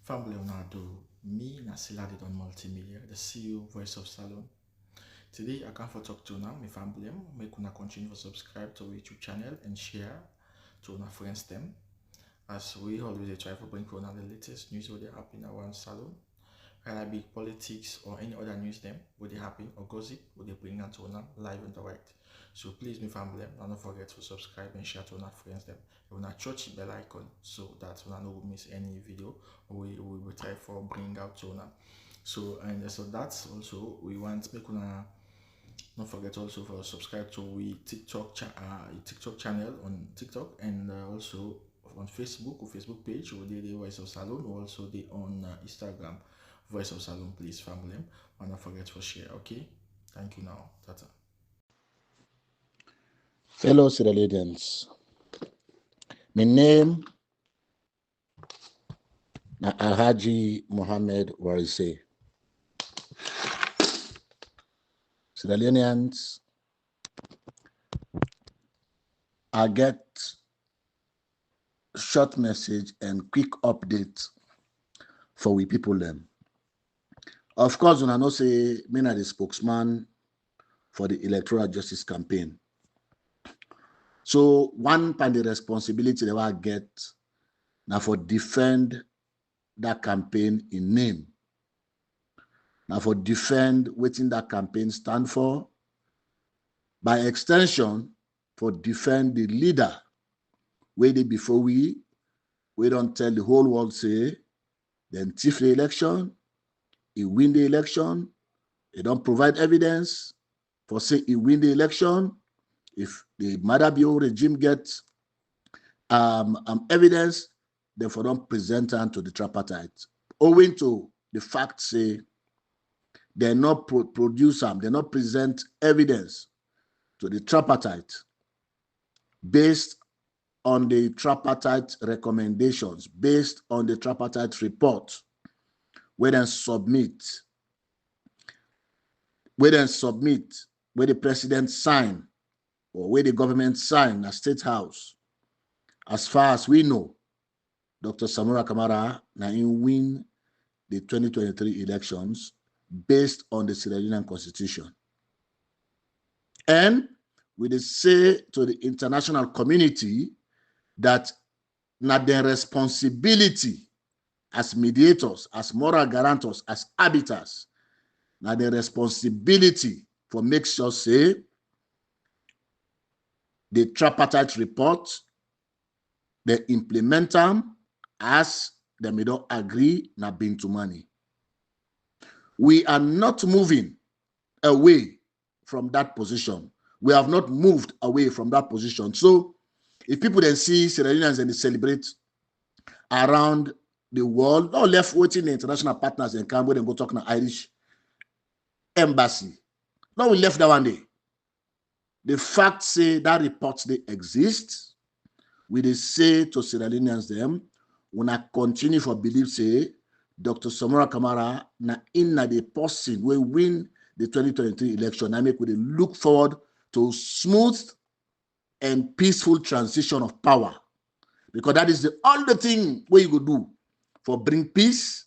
Family Leonardo, me Nasila did on multimedia, the CEO voice of Salon. Today I come for talk to now, my family, make una continue to subscribe to our YouTube channel and share to our friends them. As we always try to bring for the latest news what they happen around Salon, whether it be politics or any other news them, what they happen or gossip, what they bring out to una live and direct. So please, my family, don't forget to subscribe and share to our friends them. You wanna touch the bell icon so that you don't miss any video we will try for bring out to una. So that's also we want make una don't forget also for subscribe to we TikTok channel on TikTok and also on Facebook or Facebook page or the Voice of Salon or also the on Instagram Voice of Salon, please family. And don't forget to share. Okay, thank you now. Tata. Fellow Sierra Leoneans, my name na Alhaji Mohammed Warise. Sierra Leoneans, I get short message and quick update for we people them. Of course, when I know say me na the spokesman for the Electoral Justice Campaign. So one part of the responsibility that I get now for defend that campaign in name. Now for defend what that campaign stand for. By extension, for defend the leader. Where they before we don't tell the whole world say, then thief the election, he win the election, they don't provide evidence for say he win the election. If the Madabio regime gets evidence, then for them present them to the tripartite. Owing to the fact say they not produce them, they not present evidence to the tripartite based on the tripartite recommendations, based on the tripartite report, where then submit, where the president sign or where the government sign a state house. As far as we know, Dr. Samura Kamara na win the 2023 elections based on the Sierra Leonean Constitution. And we say to the international community that na their responsibility as mediators, as moral guarantors, as arbiters, na their responsibility for make sure say the tripartite report, they implement them as they may not agree na being to money. We are not moving away from that position. We have not moved away from that position. So if people then see Sierra Leoneans and they celebrate around the world, not left waiting the international partners and come and go talk to the Irish embassy. No, we left that one day. The fact say that reports they exist, we they say to Sierra Leoneans them, when I continue for believe say Dr. Samora Kamara na the person will win the 2023 election. I make we look forward to smooth and peaceful transition of power. Because that is the only thing where you could do for bring peace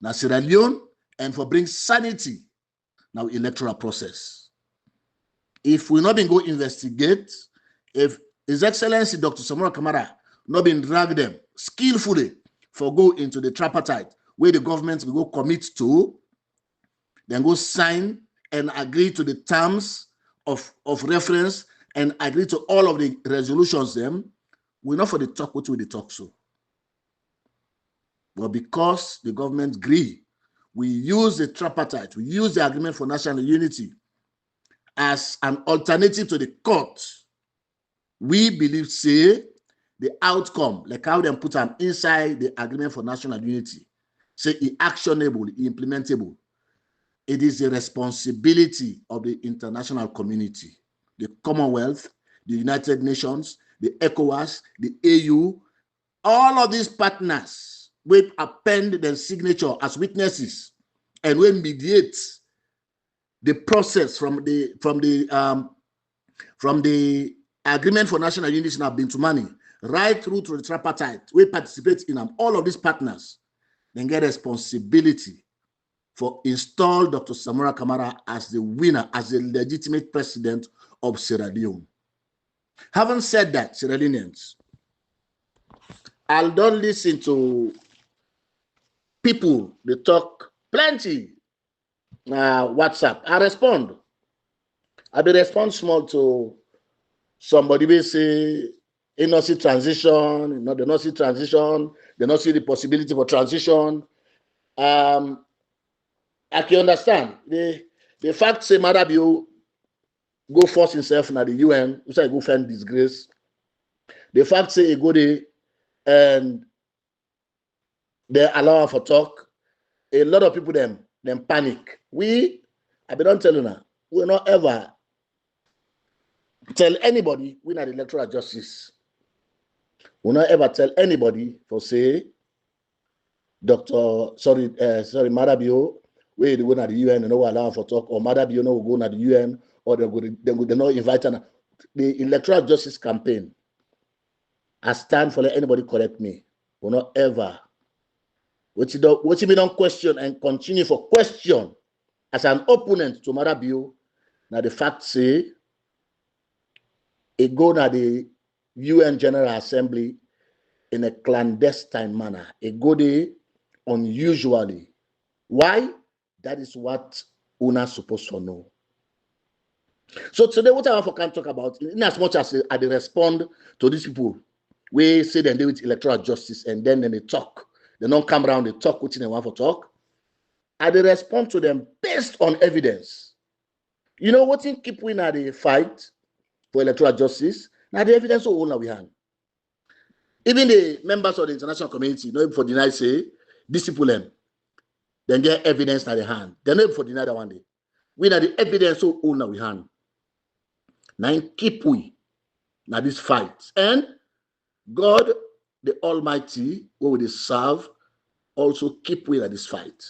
na Sierra Leone and for bring sanity now electoral process. If we not been go investigate, if His Excellency Dr. Samora Kamara not been drag them skillfully for go into the tripartite where the government will go commit to, then go sign and agree to the terms of reference and agree to all of the resolutions them, we're not for the talk what we the talk so. But because the government agree, we use the tripartite, we use the agreement for national unity as an alternative to the court. We believe say the outcome, like how they put them inside the agreement for national unity, say it actionable, implementable. It is the responsibility of the international community, the Commonwealth, the United Nations, the ECOWAS, the AU, all of these partners will append their signature as witnesses and will mediate the process from the agreement for national unity now been to money right through to the tripartite. We participate in them. All of these partners then get responsibility for install Dr. Samora Kamara as the winner, as the legitimate president of Sierra Leone. Having said that, Sierra Leoneans, I don't listen to people, they talk plenty. WhatsApp, I respond. I be respond small to somebody will say, they not see transition, they not see transition, they not see the possibility for transition. I can understand. The fact say Marabio go force himself na the UN, so I go find disgrace. The fact say he go there and they allow for talk. A lot of people them panic. I be don't tell you now, we will not ever tell anybody we not electoral justice. We will not ever tell anybody for say Marabio, where they go to the UN and no allow for talk, or Marabio no go to the UN, or they not invite them. The electoral justice campaign, I stand for let anybody correct me. Will not ever. What you don't question and continue for question as an opponent to Marabio. Now the fact say it go to the UN General Assembly in a clandestine manner. It go there unusually. Why? That is what una supposed to know. So today, what I want to talk about, in as much as I respond to these people, we say they deal with electoral justice, and then they talk. They don't come around, they talk what they want to talk. I respond to them based on evidence. You know what in keep winning the fight for electoral justice? Now the evidence will hold we hand. Even the members of the international community, no for deny say these people then get evidence at the hand. They no for deny that one day. We know the evidence will hold we hand. Now keep we now this fight. And God, the Almighty, who will serve, also keep we at this fight.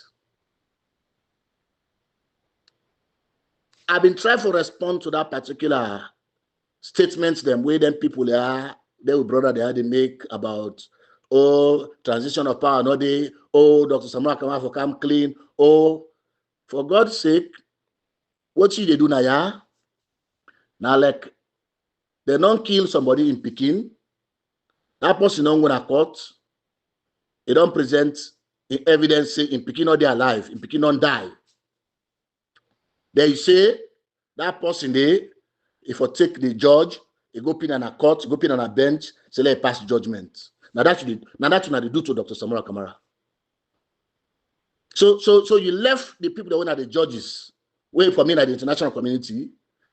I've been trying to respond to that particular statements them where them people they make about transition of power, no day, Dr. Samara Kamara for come clean, for God's sake, what should they do now? Yeah? Now like they don't kill somebody in Pekin, that person don't go to court, they don't present the evidence say in Pekin not they alive, in Pekin don't die. They say that person there, if I take the judge, he go pin on a court, go pin on a bench, say let pass judgment. Now that's what they do to Dr. Samora Kamara. So you left the people that were the judges, wait for me at the international community,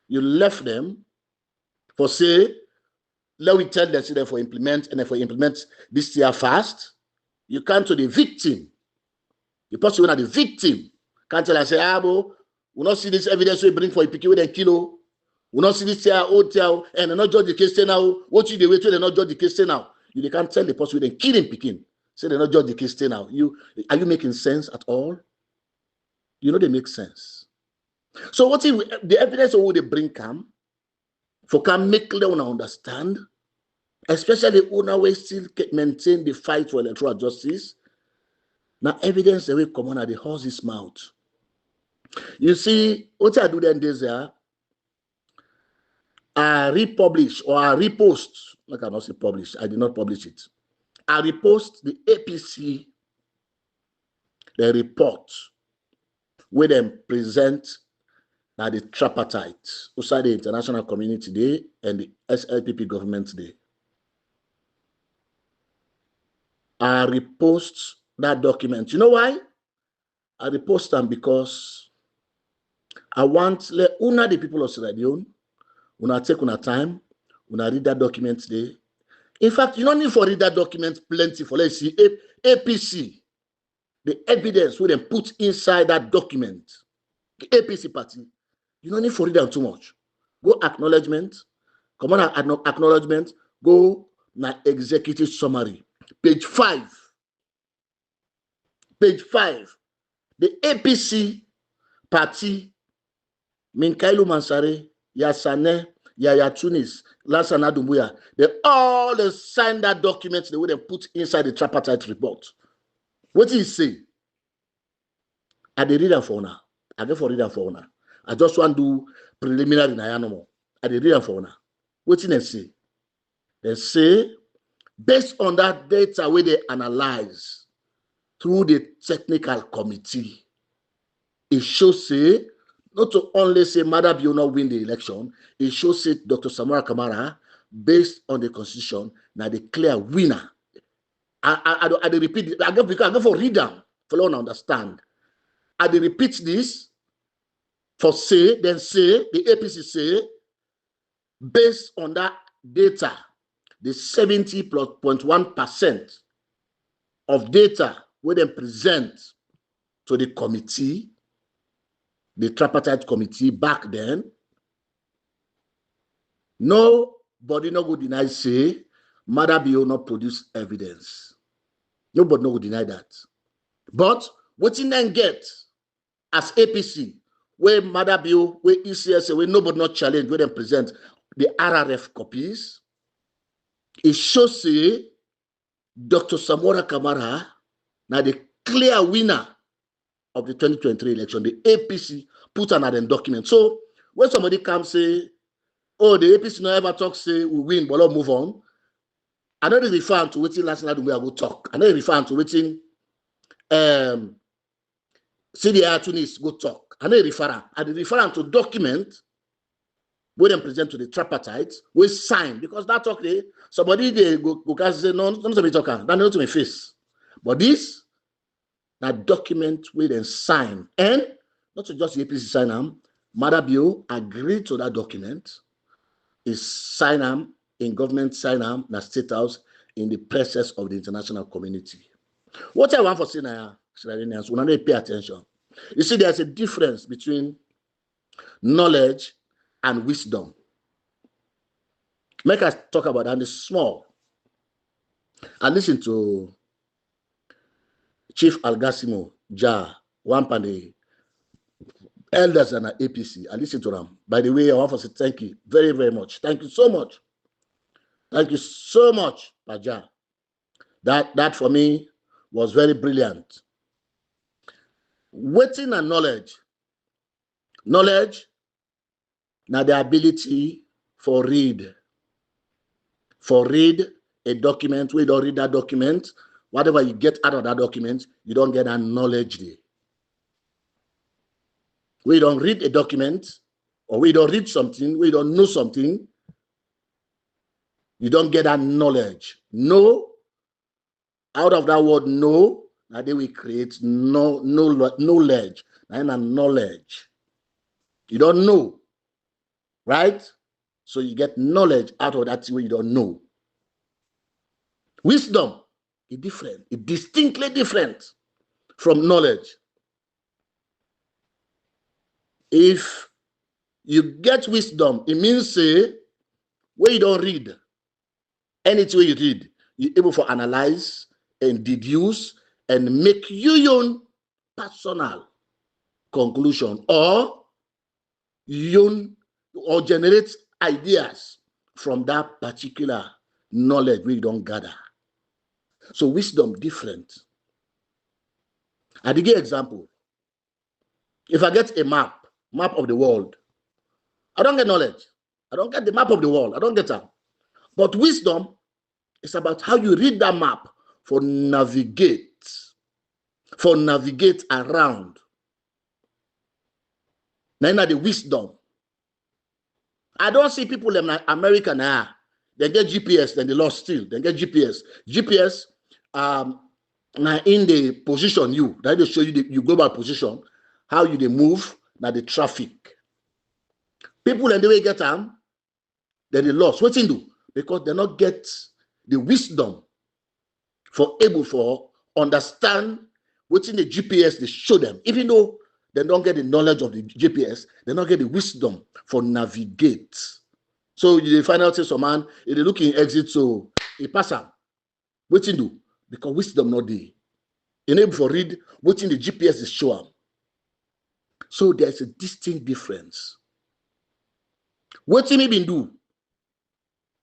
you left them for say, let me tell them say for implement, and if we implement this year fast, you come to the victim. The person who are the victim can't tell and say, we not see this evidence we bring for a picky with a kilo. We not see this hotel and they not judge the case now. What you do wait till they not judge the case now? You can't tell the person with a killing picking. Say they not judge the case now. Are you making sense at all? You know they make sense. So what if the evidence of what they bring come for can make them understand, especially when we still maintain the fight for electoral justice. Now evidence the way come on at the horse's mouth. You see, what I do then days there, I republish or I repost, I cannot say publish, I did not publish it. I repost the APC, the report, where they present now the tripartite, outside the international community day and the SLPP government day. I repost that document. You know why? I repost them because I want let una the people of Sierra Leone, una take una time, una read that document today. In fact, you don't need to read that document plenty for let's see APC, the evidence we then put inside that document, the APC party. You don't need to read them too much. Go acknowledgement, come on acknowledgement, go na executive summary, page 5. Page 5. The APC party, Minkailu Mansare, Yasane, Yaya Tunis, Lansana Dumbuya, they all signed that document they would have put inside the tripartite report. What he say? I dey read am for una. I get for read am for una. I just want to do preliminary na animal. I dey read am for una. Wetin dem say? Dem say based on that data wey they analyze through the technical committee, it shows say not to only say Mada Bio not win the election, it shows say Dr. Samora Kamara, based on the constitution, now the clear winner. I repeat it. I go for read them for you to understand. I repeat this for say, then say the APC say based on that data, the 70.1% of data where they present to the committee, the tripartite committee back then, nobody no go deny say Mada Bio not produce evidence. Nobody no go deny that. But what in then get as APC, where Mada Bio, where ECS, where nobody not challenge, where they present the RRF copies, it shows say Dr. Samora Kamara now the clear winner of the 2023 election. The APC put another document. So when somebody comes say, oh, the APC no ever talk say we win, but let's move on. I don't refer to waiting last night when I go talk. I don't refer to waiting CDI Tunis go talk. I don't refer. I refer to document where them present to the tripartite, we sign because that talk there, somebody they go say no, not to me talking, that not to my face. But this that document where they sign and not to just the APC sign them, Mada Bio agreed to that document. Is sign them in government sign them na State House in the presence of the international community. What I want for say now, Australians, we need to pay attention. You see, there's a difference between knowledge and wisdom. Make us talk about that. It's small. I listen to Chief Algasimo Ja, one of the elders and APC. I listen to them. By the way, I want to say thank you very, very much. Thank you so much. Thank you so much, Baja. That for me was very brilliant. Waiting and knowledge. Knowledge, now the ability for read a document. We don't read that document. Whatever you get out of that document, you don't get that knowledge there. We don't read a document, or we don't read something, we don't know something, you don't get that knowledge. No, out of that word no, now they will create knowledge. And knowledge. You don't know, right? So you get knowledge out of that way you don't know. Wisdom is different, it's distinctly different from knowledge. If you get wisdom, it means say where you don't read, anything you read, you're able to analyze and deduce and make your own personal conclusion or generate ideas from that particular knowledge we don't gather. So wisdom different. I give you an example. If I get a map of the world, I don't get knowledge. I don't get the map of the world. I don't get that. But wisdom is about how you read that map for navigate around. Now the wisdom. I don't see people in America now. They get GPS, then they lost still. They get GPS. GPS now in the position you, that they show you your global position, how you they move, now the traffic. People and the way get them, then they lost. What they do? Because they not get the wisdom for able for understand what's in the GPS they show them. Even though they don't get the knowledge of the GPS, they don't get the wisdom for navigate. So you find out say some man, if they look in exit, so he pass them. What you do? Because wisdom not there. Enable for read what's in the GPS is show them. So there's a distinct difference. What you maybe do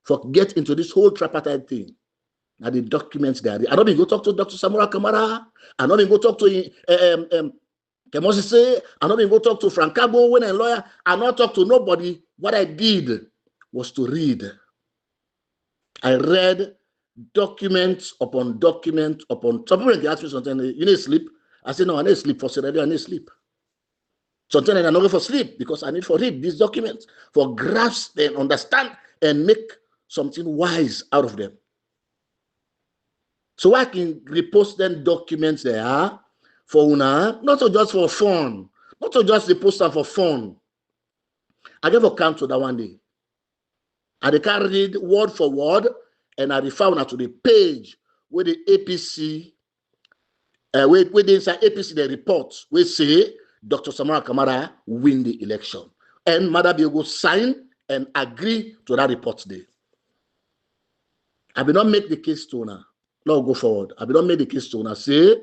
for get into this whole tripartite thing Now the documents there. I don't even go talk to Dr. Samura Kamara. I don't even go talk to Kemosise. I don't even go talk to Frank Kabo when a lawyer. I not talk to nobody. What I did was to read. I read documents upon document upon. Some people ask me something. You need sleep. I say no. I need sleep for Saturday. I need sleep. Sometimes I don't go for sleep because I need to read these documents for grasp and understand and make something wise out of them. So I can repost them documents there for una, not just for fun, not just repost them for fun. I give account to that one day. And they can read word for word, and I refer una to the page where the APC, where the inside APC the report, we say Dr. Samara Kamara win the election. And Madam go sign and agree to that report today. I will not make the case to una. Now go forward. I will not make the case to una. Say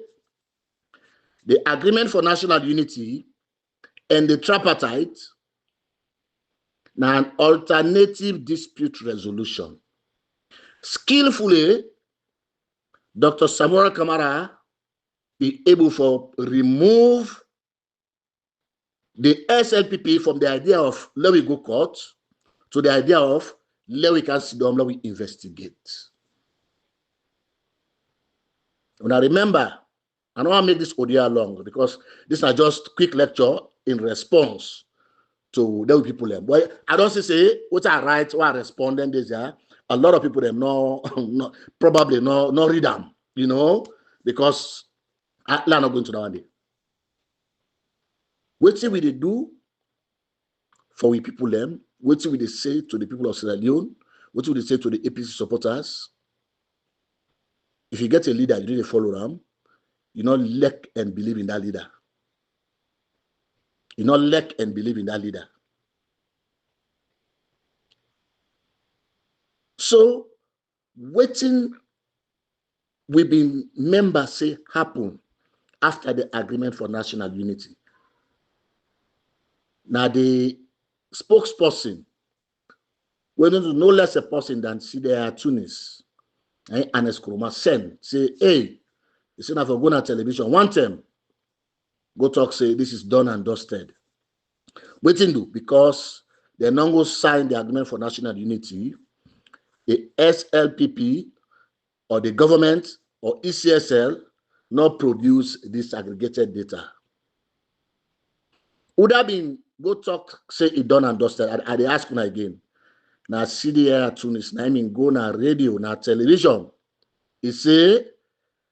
the agreement for national unity and the tripartite now an alternative dispute resolution. Skillfully, Dr. Samora Kamara be able to remove the SLPP from the idea of let we go court to the idea of let we can sit down, let we investigate. And I remember, I don't want to make this audio long because this is just quick lecture in response to the people them. But I don't say what I write, what I respond, then there's a lot of people them no probably no read them, you know, because I'm not going to that one day. What we they do for we people them, what we they say to the people of Sierra Leone, what we they say to the APC supporters. If you get a leader, you need to follow them. You not lack and believe in that leader. You not lack and believe in that leader. So, waiting we been members say happen after the agreement for national unity. Now the spokesperson, we don't no less a person than CDR Tunis, and Eskroma send say, hey, you see now for going on television one time, go talk say this is done and dusted. Waiting do because they not go sign the agreement for national unity. The SLPP or the government or ECSL not produce this aggregated data. Would have been go talk say it done and dusted. I they ask me again. Now CDR Tunis, I mean go na radio, na television. He say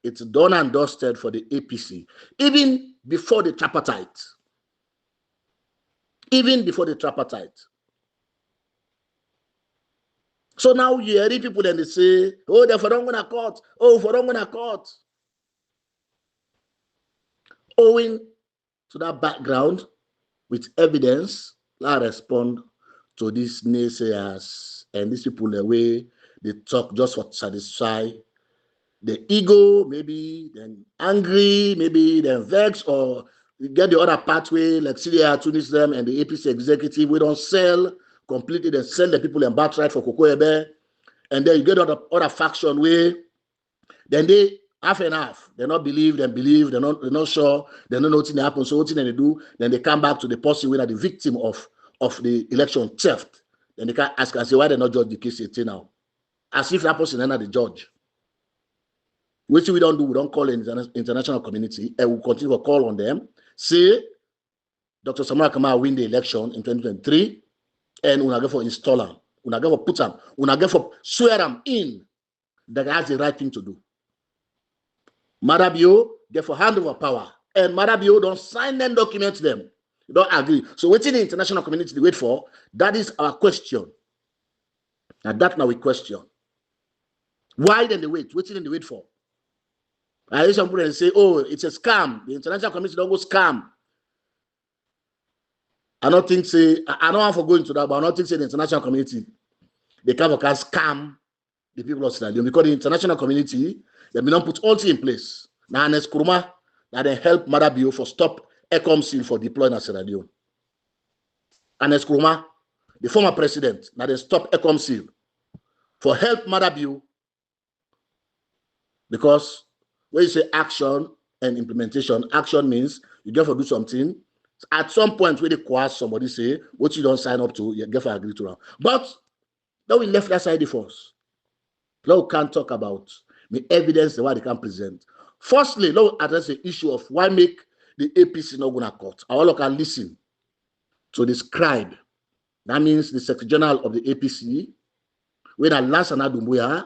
it's done and dusted for the APC. Even before the tripartite. Even before the tripartite. So now you hear people then they say, oh, they're for going to court. Oh, for going to court. Owing to that background, with evidence, I respond to these naysayers and these people the way they talk just for satisfy the ego, maybe then angry, maybe then vexed, or you get the other pathway like CDR Tunis them and the APC executive. We don't sell completely, they sell the people in birthright for Cocoa Ebe, and then you get other faction way. Then they half and half. They not believe, they're not sure, they don't know what happens. So what they do, then they come back to the person who are the victim of the election theft. Then they can ask and say, why they not judge the case now? As if that person is not the judge. Which we don't do, we don't call the international community, and we continue to call on them. Say, Dr. Samara Kamara win the election in 2023, and we are going to install him, we are going to put him, we are going to swear him in that he has the right thing to do. Marabio, therefore, hand over power, and Marabio don't sign them documents them. You don't agree. So what's in the international community to wait for? That is our question. And that now we question. Why then they wait? What's in the wait for? I hear some people say, oh, it's a scam. The international community don't go scam. I don't think say, I don't want to go into that, but I don't think say the international community, they can scam the people of Sierra Leone because the international community, they may not put all things in place. Now, Anes Kuruma, that they help Marabio for stop ECOMSIL for deploying in Sierra Leone. Anes Kuruma, the former president, now they stop ECOMSIL for help Marabio Because when you say action and implementation, action means you get to do something. At some point, when they coerce somebody, say, what you don't sign up to, you get to agree to. But now we left that side first. Now we can't talk about the evidence why they can present. Firstly, now we address the issue of why make the APC not going to court. I want to listen to the scribe. That means the Secretary General of the APC. When I last an Adumbuya,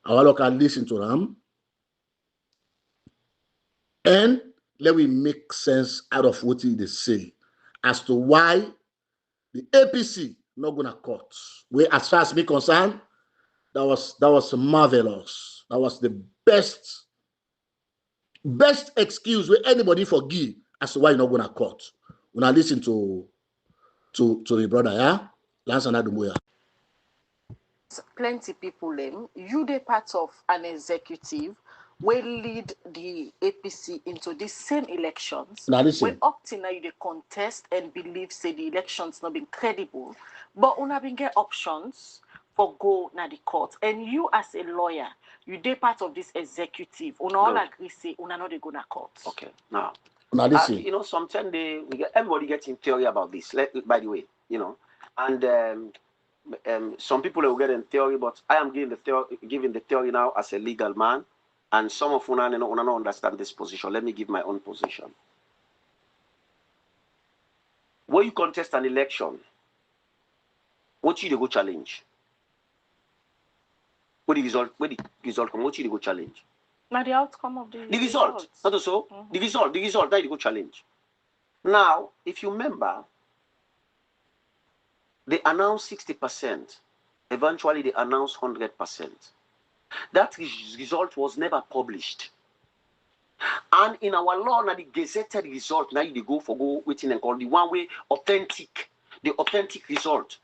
I want to listen to them. And let me make sense out of what they say as to why the APC not going to court. Where, as far as me concerned, that was marvelous. That was the best excuse where anybody forgive as to why you're not going to court. When I listen to the brother, yeah, Lance and Adumuya. Plenty people, you the part of an executive will lead the APC into the same elections. Now listen. When up till now you the contest and believe say the elections not been credible, but una been get options for go na the court. And you as a lawyer, you the part of this executive. Una all agree say una not they go na court. Okay, now listen. you know, sometimes everybody gets in theory about this. By the way, you know, and some people will get in theory, but I am giving the theory now as a legal man, and some of una don't understand this position. Let me give my own position. When you contest an election, what you go challenge? What the result come? What you go challenge? Now the outcome of the result. Not also the result that you go challenge. Now, if you remember, they announced 60%. Eventually, they announced 100%. That result was never published. And in our law, now the gazetted result, now you go waiting and call the one way authentic, the authentic result.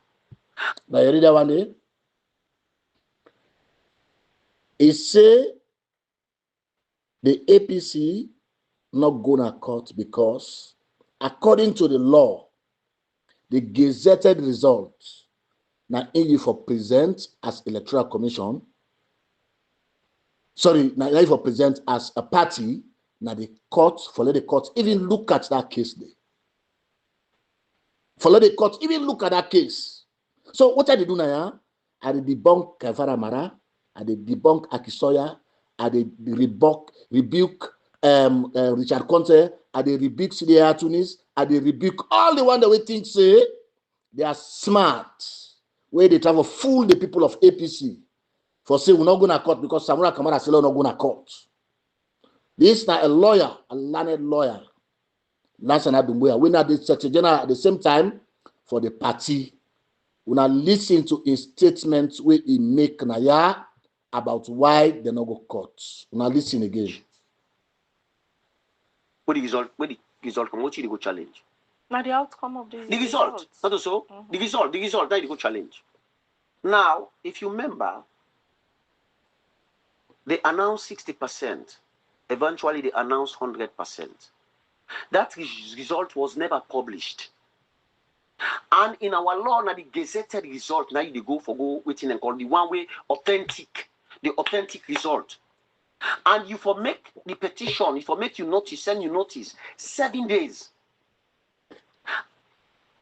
Now you read that one day. It say the APC not gonna court because, according to the law, the gazetted results now you for present as Electoral Commission. Sorry, now you for present as a party. Now the court, follow the court, even look at that case there. Follow the court, even look at that case. So what I do now? I debunk Kavara Mara, I debunk Akisoya, I rebuke Richard Conte, I rebuke Sidia Tunis, I rebuke all the one that we think say they are smart, where they try to fool the people of APC for saying we're not going to court because Samura Kamara said we're not going to court. This is not a lawyer, a learned lawyer. Lance and Adumbuya. We're not the Secretary General at the same time for the party. We now listen to a statement where he make Naya about why they not go court. We now listen again. What the result come? What you go challenge? Now the outcome of the result. Not also the result that you go challenge. Now, if you remember, they announced 60%. Eventually, they announced 100%. That result was never published. And in our law, now the gazetted result, now you go waiting and call the one way authentic, the authentic result. And you for make the petition, if for make you notice, send you notice, 7 days.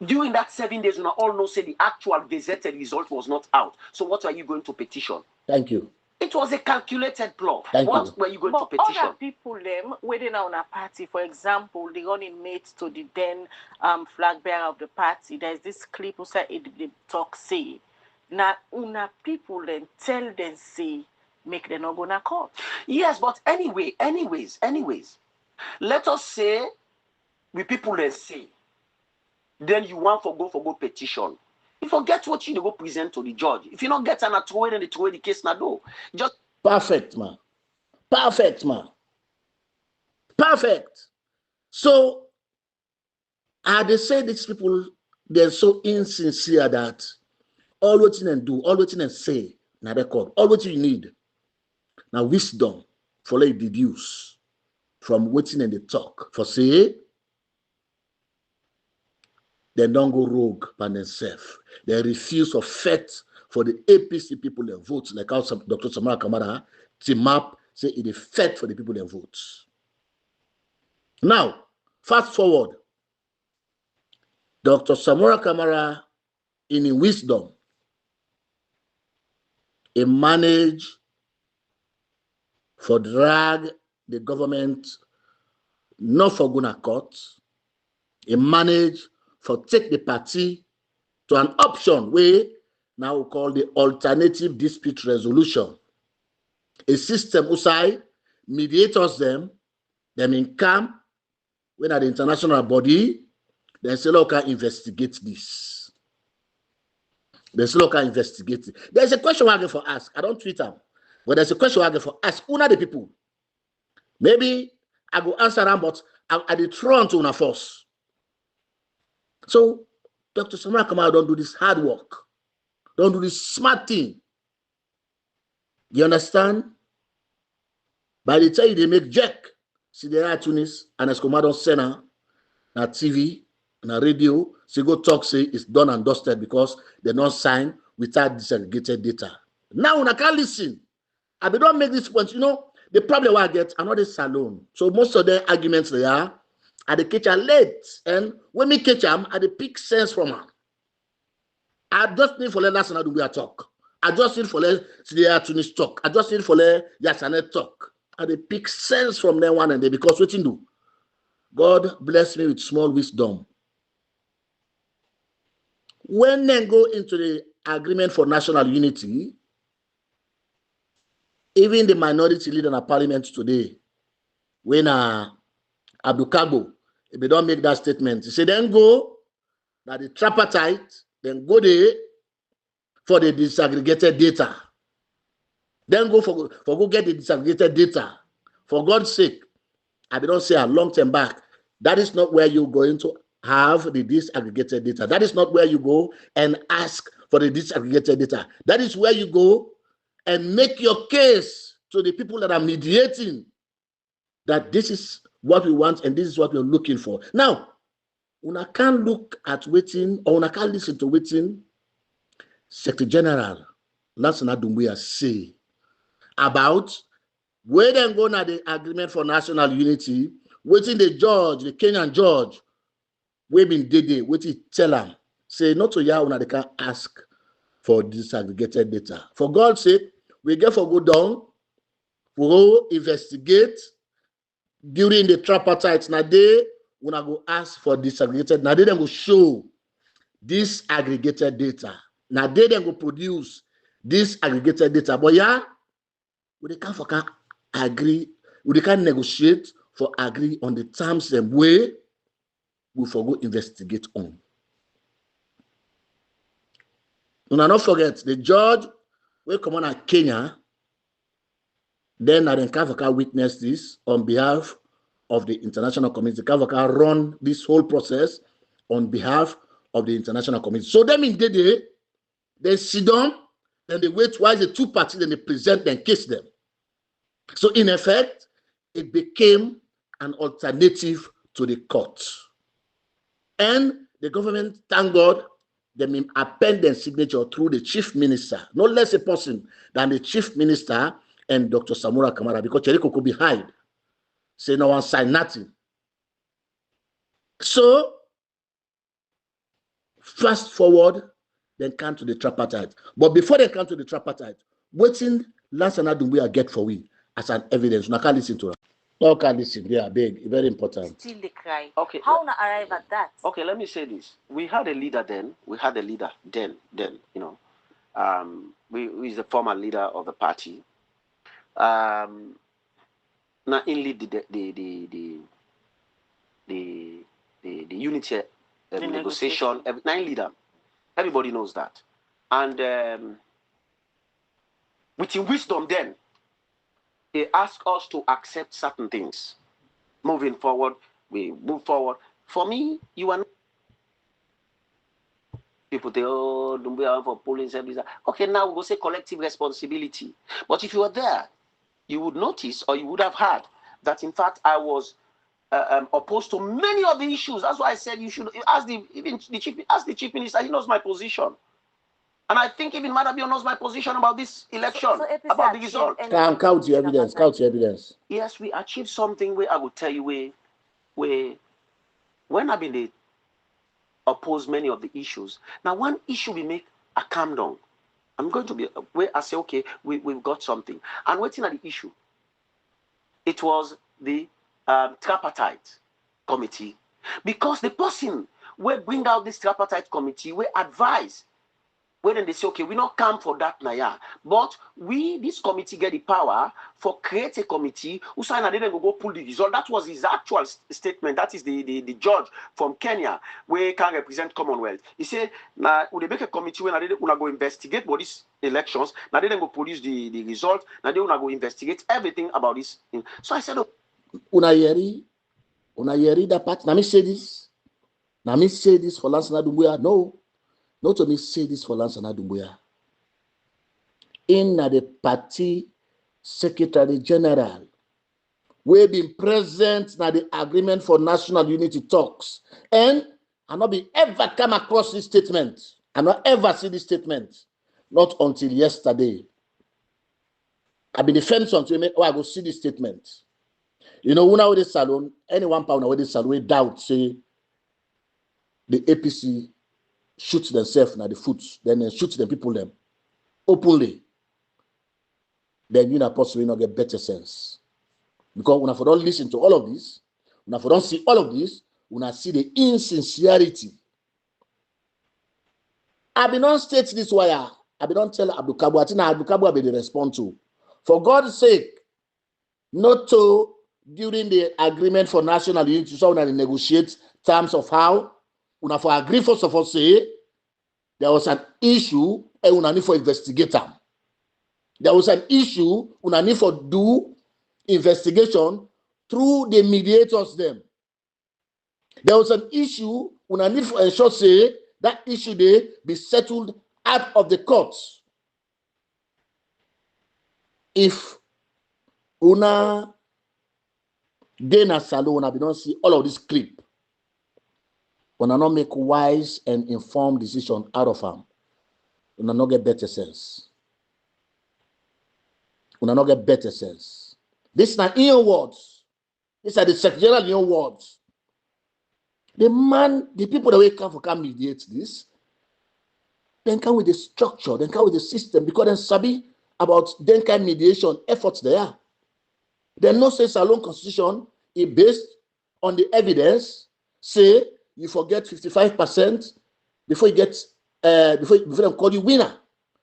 During that 7 days, you all know say the actual gazetted result was not out. So what are you going to petition? Thank you. It was a calculated plot. What were you going to petition? Other people, waiting on a party, for example, the running mate to the then flag bearer of the party, there's this clip who said they talk say. Now, una people then tell them say, make them not go to court. Yes, but anyways, let us say we people then say, then you want for go petition. You forget what you go present to the judge. If you don't get an throw in, throw the case now do. Just perfect, man. Perfect, man. Perfect. So they say these people, they're so insincere that all what you do, all what you say, na record, all what you need. Now wisdom, follow you deduce from waiting in the talk. For say, they don't go rogue by themselves. They refuse to fight for the APC people that vote, like how Dr. Samara Kamara the map say it is fed for the people that vote. Now, fast forward, Dr. Samora Kamara, in his wisdom, he managed for drag the government not for gonna court. He managed for take the party to an option where now we call the alternative dispute resolution. A system usai mediators them in camp when at the international body, then say local investigate this. There's local investigate it. There's a question I get for ask. I don't tweet them, but there's a question I get for ask. Una the people. Maybe I go answer them, but I did throw to una force. So Dr. Samara Kamara don't do this hard work. Don't do this smart thing. You understand? By the time they make Jack, see the iTunes and as Commodore Senna, na TV, na radio, say go talk, say it's done and dusted because they not sign without disaggregated data. Now when I can't listen, I don't make this point. You know, the problem I get, I'm not a salon. So most of the arguments they are the catch are late. And when me catch them, I pick sense from them. I just need for let last night we talk. I just need for let the iTunes talk. I just need for let Yasanet talk. I pick sense from them one and day because what you do? God bless me with small wisdom. When they go into the agreement for national unity, even the minority leader in the parliament today, when Abdul Kabo, if they don't make that statement, he said, then go, that the tripartite, then go there for the disaggregated data. Then go for go get the disaggregated data. For God's sake, I don't say a long term back. That is not where you're going to have the disaggregated data. That is not where you go and ask for the disaggregated data. That is where you go and make your case to the people that are mediating that this is what we want and this is what we're looking for. Now, una can't look at waiting or una can't listen to waiting Secretary General Lansana Doumbouya say about where they go now the agreement for national unity, waiting the judge, the Kenyan judge, we been did waiting tell them, say not to ya una they can ask for disaggregated data. For God's sake, we get for go down, we go investigate during the tripartite. Now they una go ask for disaggregated. Now they then go show this aggregated data. Now they then go produce this aggregated data. But yeah, we can't agree, we can negotiate for agree on the terms and way we for go investigate on. Do not forget the judge will come on at Kenya. Then I can witness this on behalf of the international community. Can run this whole process on behalf of the international community. So them in they sit down, then they wait while the two parties, then they present and case them. So in effect, it became an alternative to the court. And the government, thank God, they may append their signature through the chief minister, no less a person than the chief minister and Dr. Samora Kamara, because Cheriko could be hide. Say no one signed nothing. So, fast forward, then come to the tripartite. But before they come to the tripartite, waiting Lansana Doumbouya get for we as an evidence. Now can't listen to her. No, can't listen. They are big, very important. Still they cry. Okay. How na arrive at that? Okay, let me say this. We had a leader then. We had a leader then, you know. We is the former leader of the party. Now in lead the unity negotiation, nine leader. Everybody knows that. And with his wisdom then, he asked us to accept certain things. Moving forward, we move forward. For me, you are not people say, oh, don't be for polling service. Okay, now we'll say collective responsibility. But if you were there, you would notice or you would have heard that in fact I was opposed to many of the issues. That's why I said you should ask the chief minister. He knows my position. And I think even Madabio knows my position about this election, about the result. Count your evidence. Count your evidence. Yes, we achieved something where I will tell you where when I've been oppose many of the issues. Now, one issue we make a calm down. I'm going to be where I say, okay, we've got something. And waiting at the issue. It was the tripartite committee. Because the person will bring out this tripartite committee, will advise. When they say, okay, we not come for that Naya. But this committee get the power for create a committee who sign and then go pull the result. That was his actual statement. That is the judge from Kenya where can represent Commonwealth. He said, now they make a committee when they go investigate about these elections. Now they go produce the result. Now they go investigate everything about this. So I said, oh, Una yeri that part. Now me say this. Now me say this for Lansana Dumbuya. No. Not to me say this for Lansana Dumbuya. In the party secretary general, we been present na the agreement for national unity talks. And I not be ever come across this statement. I not ever see this statement. Not until yesterday. I've been defending until I go see this statement. You know, when I was the salon, any 1 pound with the salon, we doubt say the APC shoot themselves na the foot, then they shoot the people them openly. Then you know possibly not get better sense. Because when I don't listen to all of this, when I don't see all of this, when I see the insincerity. I be not state this wire. I be not tell Abdul Kabu. I think Abdul Kabu be the respond to. For God's sake, not to during the agreement for national unity, so when they negotiate terms of how una for agree first of all say there was an issue and una need for investigate them. There was an issue una need for do investigation through the mediators them. There was an issue una need for ensure say that issue they be settled out of the courts. If una Dana Salon, we don't see all of this clip. When I not make wise and informed decision out of them, when I not get better sense. When I not get better sense. This is not in words. These are the secretarial in words. The man, the people that will come for can mediate this, then come with the structure, then come with the system, because then sabi about then kind mediation efforts there. Then no say Salon Constitution is based on the evidence, say you forget 55% before you get before they call you winner.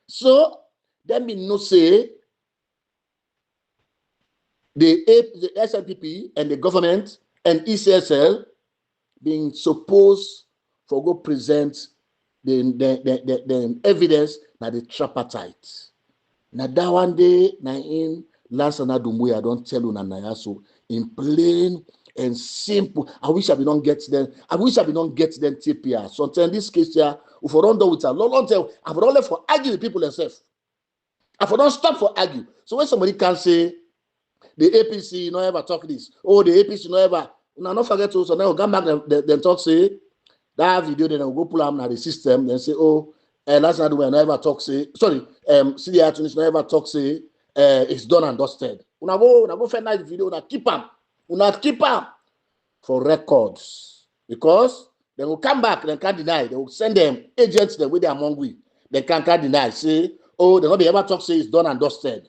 So that means no say the SNPP and the government and ECSL being supposed for go present the evidence na the tripartite. Na that one day na in Lansana Dumbuya, I don't tell you na so in plain and simple. I wish I don't get them. I wish I don't get them TPR. So in this case here, if I don't do it, long time, I don't let for argue with people themselves. I don't stop for argue. So when somebody can say the APC no ever talk this, oh the APC no ever, now not forget to so now come back then talk say that video then go pull them na the system then say oh last night we never talk say sorry CDI Tunis no ever talk say it's done and dusted. Una go find that video, una keep them for records because they will come back, they can't deny, they will send them agents the way they are among we, they can't deny, say, oh, they not be ever talk say it's done and dusted.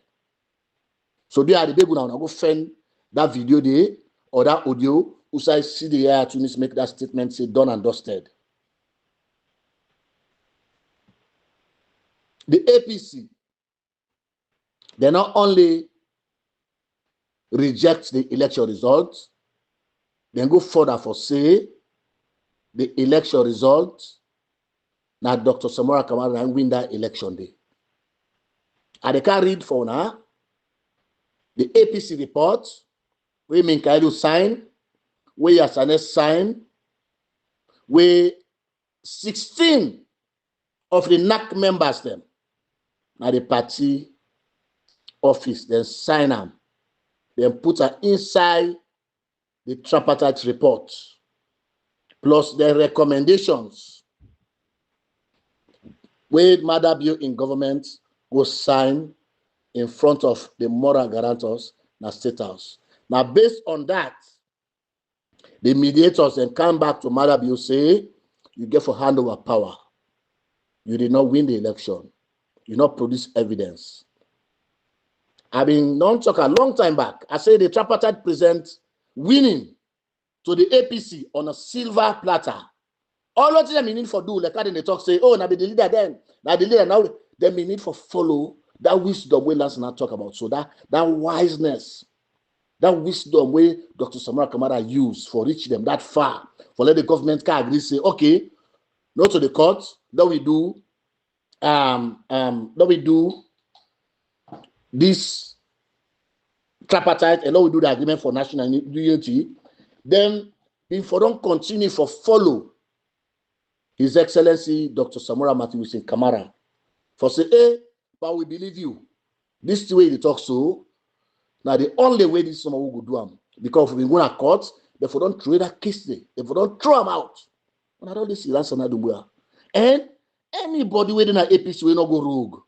So they are the people now, go find that video there or that audio, who say CDI Tunis make that statement say done and dusted. The APC, they not only reject the election results, then go further for say the election results. Now Dr. Samora Kamara win that election day. And they can read for now the APC report, where Minkaidu sign, where Yasane sign, where 16 of the NAC members them. Now the party office, then sign them, then put her inside the tripartite report, plus the recommendations. where Mother Bill in government go sign in front of the moral guarantors in the State House. Now, based on that, the mediators then come back to Mother Bill, say, you get for handover power. You did not win the election. You not produce evidence. I've been non-talk a long time back. I say the tripartite present winning to the APC on a silver platter. All of them need for do, like how they talk, say, oh, now be the leader then. Now the leader now, then we need for follow that wisdom we last not talk about. So that wiseness, that wisdom way Dr. Samara Kamara used for reach them that far, for let the government can agree, say, okay, no to the court, that we do this tripartite, and now we do the agreement for national unity. Then if we don't continue for follow His Excellency Dr. Samora Matiwusin Kamara for say, hey, but we believe you. This is the way they talk so. Now the only way this someone will do them, because if we go to court, if we don't throw that case, if we don't throw them out, and I don't see that's another way. And anybody within an APC will not go rogue.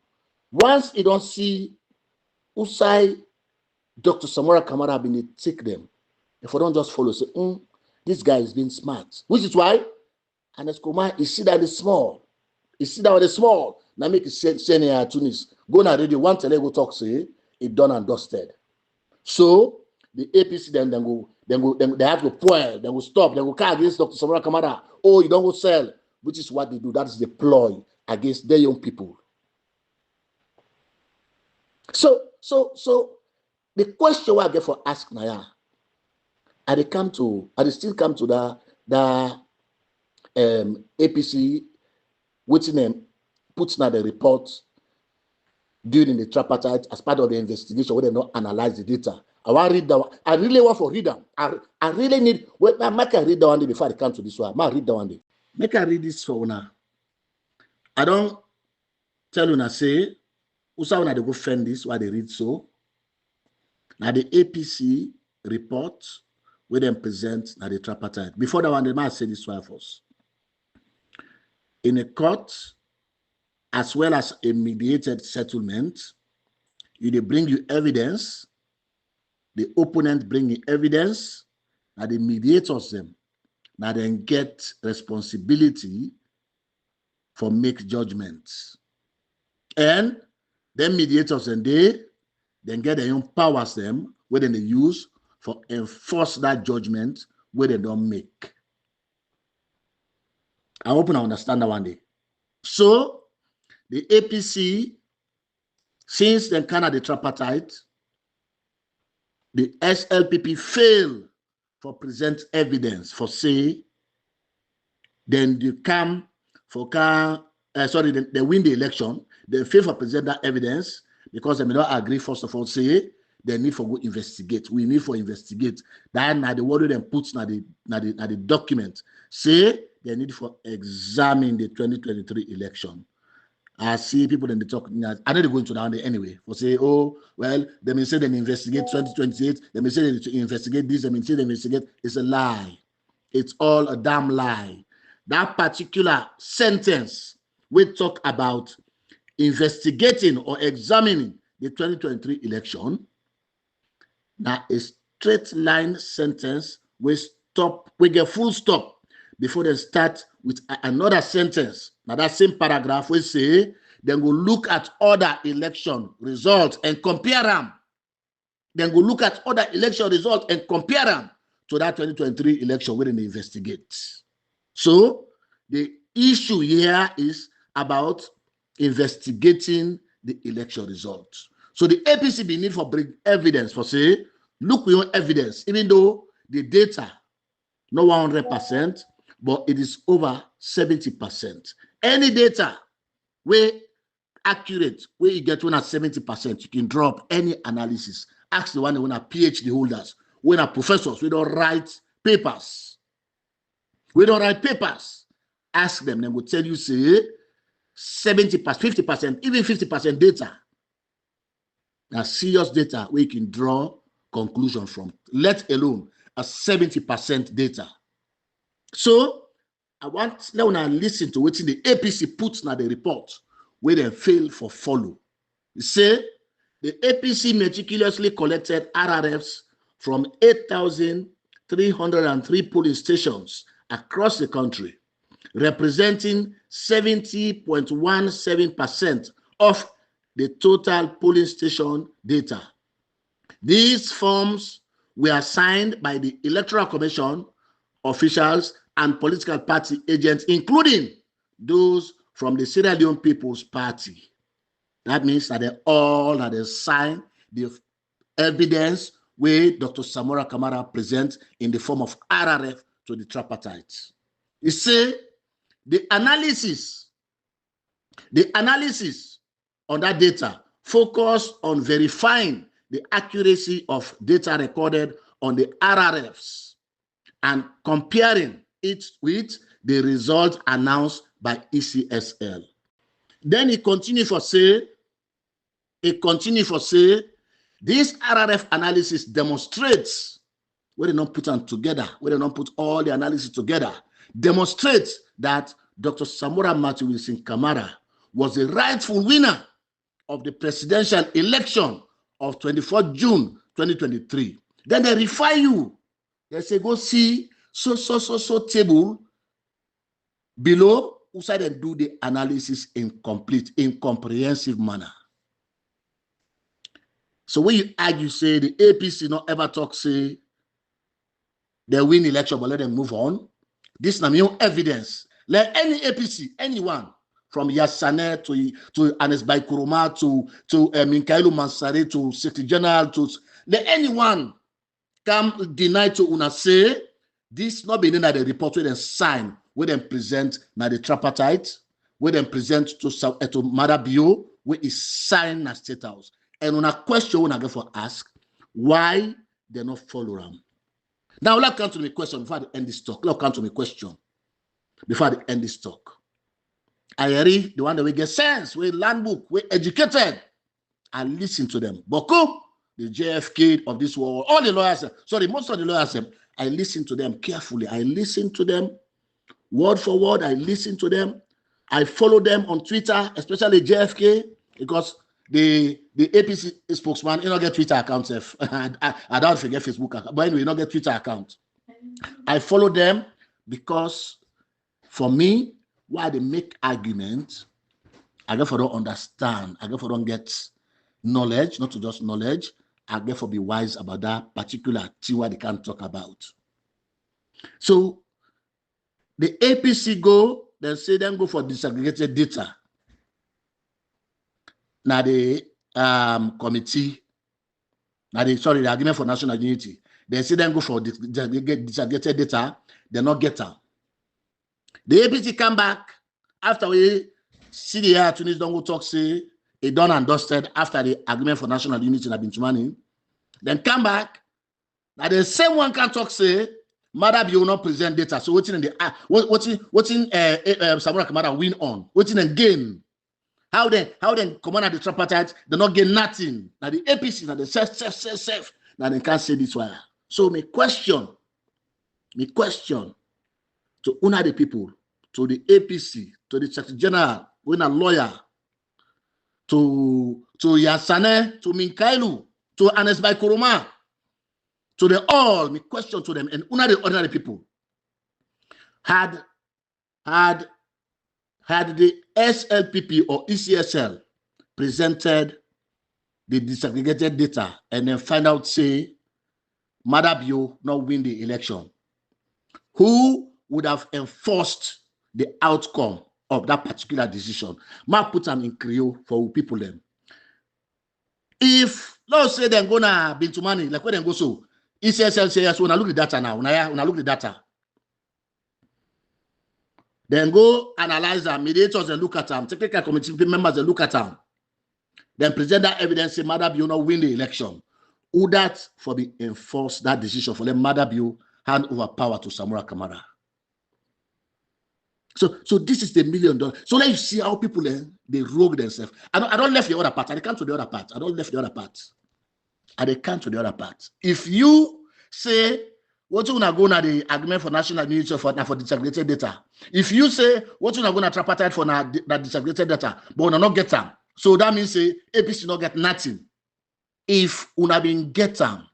Once you don't see Usai Dr. Samora Kamara been take them, if we don't just follow, say, this guy is being smart, which is why, and as Kuma, you see that it's small. You see that it's small. Now make it say here Tunis. Go na radio, one tele go talk, say it done and dusted. So the APC then they have to point, they will stop, they will call against Dr. Samora Kamara. Oh, you don't go sell, which is what they do. That is the ploy against their young people. So the question I get for ask Naya, I still come to the APC, which name puts now the report during the tripartite as part of the investigation where they not analyze the data. I want to read that one. I really want to read them. I really need. Well, I make I read that one day before I come to this one. I read that one day. Make I read this for una. I don't tell una say, Usa una they go fend this why they read so. Now the APC report where them present now the tripartite. Before that one, they might say this one first. In a court, as well as a mediated settlement, they bring you evidence, the opponent bring you evidence, now the mediators them, now then get responsibility for make judgments. And then mediators and they then get their own powers them, where then they use for enforce that judgment where they don't make. I hope I understand that one day. So the APC, since then kind of the tripartite, the SLPP fail for present evidence for say, then they come for they win the election, they fail for present that evidence because they may not agree, first of all, say they need for go investigate. We need for investigate. That now the word them puts na the document. Say they need for examine the 2023 election. I see people in the talk. I know they're going to down there anyway. For say, oh, well, they may say they investigate 2028. They may say they investigate this. They may say they investigate. It's a lie. It's all a damn lie. That particular sentence we talk about investigating or examining the 2023 election. Now a straight line sentence we get full stop before they start with another sentence. Now that same paragraph we say, then go look at other election results and compare them. Then go look at other election results and compare them to that 2023 election where they investigate. So the issue here is about investigating the election results. So the APC be need for bring evidence for say, look with your evidence, even though the data not 100%, but it is over 70%. Any data where accurate, where you get one at 70%, you can drop any analysis. Ask the one who are PhD holders, when are professors, we don't write papers. We don't write papers. Ask them, they will tell you, say, 70%, 50%, even 50% data. Now, serious data where you can draw conclusion from, let alone a 70% data. So, I want now listen to what the APC puts now the report where they fail for follow. You say the APC meticulously collected RRFs from 8,303 polling stations across the country, representing 70.17% of the total polling station data. These forms were signed by the Electoral Commission officials and political party agents, including those from the Sierra Leone People's Party. That means that they all had signed the evidence where Dr. Samora Kamara presents in the form of RRF to the tripartite. You see, the analysis on that data focused on verifying the accuracy of data recorded on the RRFs and comparing it with the result announced by ECSL. Then he continued for say, this RRF analysis demonstrates, where they don't put them together, where they don't put all the analysis together, demonstrates that Dr. Samora Matthew Wilson Kamara was the rightful winner of the presidential election of 24 June 2023. Then they refer you. They say, go see so table below, outside and do the analysis in comprehensive manner. So when you argue, say the APC not ever talk, say they win election, but let them move on. This is not your evidence. Let any APC, anyone, from Yassane to Anes Baikuruma to Minkailu Mansare to Secretary General to let anyone come deny to una say this not being in the report where they sign, where they present na the tripartite, where they present to Madabio, where is signed na State House. And on a question when I go for ask, why they not follow them? Now let's come to the question before I end this talk. Let's come to the question before I end this talk. I read the one that we get sense, we learn book, we educated, and listen to them. Boku, the JFK of this world, all the lawyers, sorry, most of the lawyers, I listen to them carefully. I listen to them word for word. I listen to them. I follow them on Twitter, especially JFK, because the APC spokesman, you don't get Twitter account. I don't forget Facebook account, but anyway, you don't get Twitter account. I follow them because for me, why they make arguments, I therefore don't understand. I therefore don't get knowledge, not to just knowledge. I therefore be wise about that particular thing what they can't talk about. So the APC go, then say them go for disaggregated data. Now the committee, the argument for national unity, they say them go for disaggregated data, they not get them. The APC come back after we see the attorneys don't go talk, say it done and dusted after the agreement for national unity in Abintumani. Then come back. Now the same one can talk, say, Madab, you will not present data. So what's in the Samora Kamara win on? What's in gain? How then commander the tripartite, they not gain nothing. Now the APC, now the self. Now they can't say this one. So my question to una the people, to the APC, to the Secretary General, when a lawyer, to Yassane, to Minkailu, to Anes Baikuruma, to the all, my question to them, and una the ordinary people, had the SLPP or ECSL presented the disaggregated data and then find out, say, Madabio not win the election, who would have enforced the outcome of that particular decision? Mark put them in Creole for people them. If let's say they're gonna be to money, like where they go so ECSL say yes, when I look at the data now, when I look at the data, then go analyze them, mediators and look at them, technical committee members and look at them, then present that evidence, say Madabio not win the election. Who that for be enforce that decision for them Madabio hand over power to Samora Kamara? So this is the $1 million. So let you see how people they rogue themselves. I don't left the other part. I can't to the other part. I don't left the other part. I can't to the other part. If you say what you gonna go na the agreement for national unity for disaggregated data. If you say what you gonna tripartite for na disaggregated data, but una not get them, so that means say APC not get nothing. If una been get them,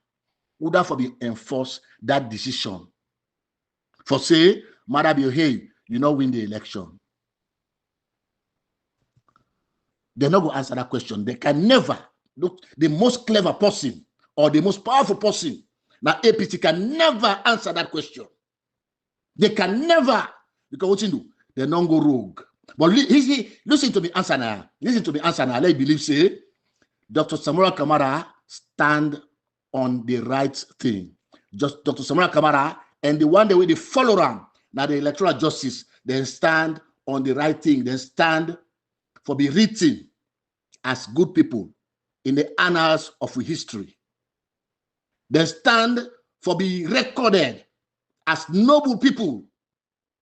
would have be enforce that decision. For say, Madam, hey, you not win the election. They're not going to answer that question. They can never look the most clever person or the most powerful person. Now, APC can never answer that question. They can never, because what you do, they don't go rogue. But listen to me answer now. Listen to me answer now. Let me believe, say, Dr. Samora Kamara stand on the right thing. Just Dr. Samora Kamara and the one that they follow around, now the electoral justice, they stand on the right thing. They stand for be written as good people in the annals of history. They stand for be recorded as noble people,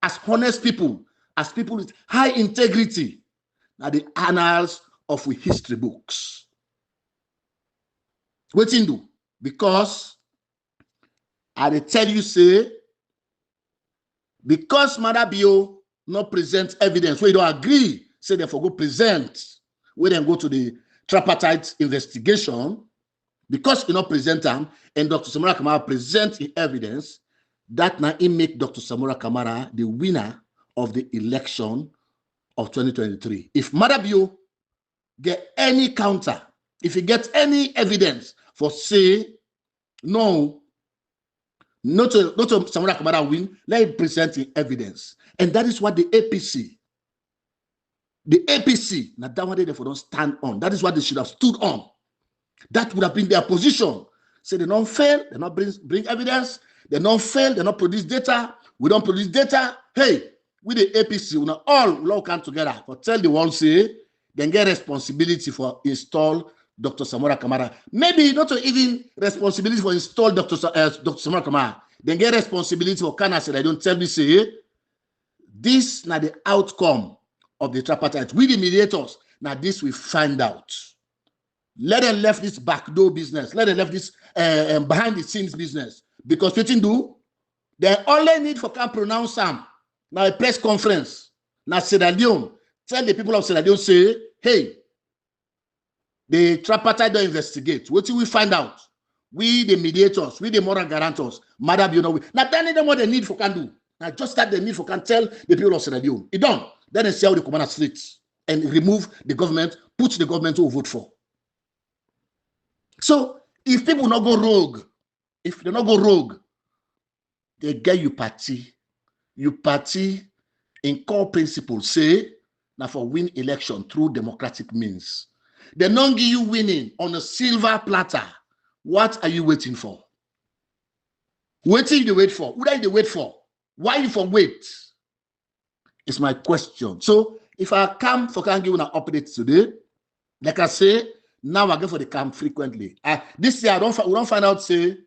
as honest people, as people with high integrity. Now the annals of history books. What you do? Because I tell you, say, because Madabio not present evidence, we don't agree, say therefore go present, we then go to the tripartite investigation, because you not present them, and Dr. Samora Kamara present the evidence, that now it make Dr. Samora Kamara the winner of the election of 2023. If Madabio get any counter, if he gets any evidence for say, no, not to Samora Kamara win, let him present the evidence. And that is what the APC, now that one they therefore don't stand on. That is what they should have stood on. That would have been their position. Say they don't fail, they not bring evidence, they don't fail, they not produce data, we don't produce data. Hey, with the APC, we not all come together. But tell the world, say, then get responsibility for install Dr. Samora Kamara. Maybe not even responsibility for install Dr. Samora Kamara. Then get responsibility for Kana said, I don't tell me, say, this now the outcome of the tripartite. We the mediators, now this we find out. Let them left this backdoor business. Let them left this behind the scenes business. Because what you do, they only need for can pronounce them. Now a press conference. Now Sierra Leone, tell the people of Sierra Leone, say, hey, the tripartite don't investigate. What do we find out? We the mediators, we the moral guarantors, Madam, you know, now tell them what they need for can do. Now just that they need for can tell the people of Sierra Leone. It don't. Then they see how the commander streets and remove the government, put the government to vote for. So if people not go rogue, if they not go rogue, they get you party in core principles, say, now for win election through democratic means. They don't give you winning on a silver platter. What are you waiting for? Waiting you wait for. What are you wait for? Why you for wait? It's my question. So if I come for can give you an update today, like I say, now I go for the camp frequently. This year we don't find out, say,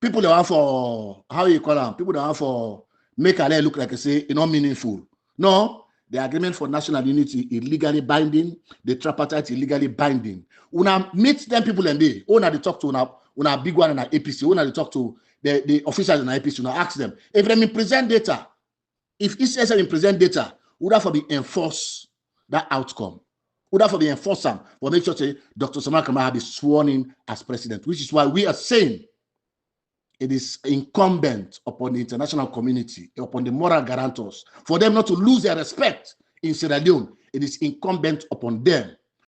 people that want for, how you call them, people that want for make a look like I say, it's not meaningful. No, the agreement for national unity is legally binding, the tripartite is legally binding. When I meet them people and they, when I talk to una big one in APC, when I talk to the officials in APC, when I ask them, if they present data, if ECSM present data, would have to be enforce that outcome. Would have to be enforced them, but make sure say Dr. Samora Kamara be sworn in as president, which is why we are saying it is incumbent upon the international community, upon the moral guarantors, for them not to lose their respect in Sierra Leone. It is incumbent upon them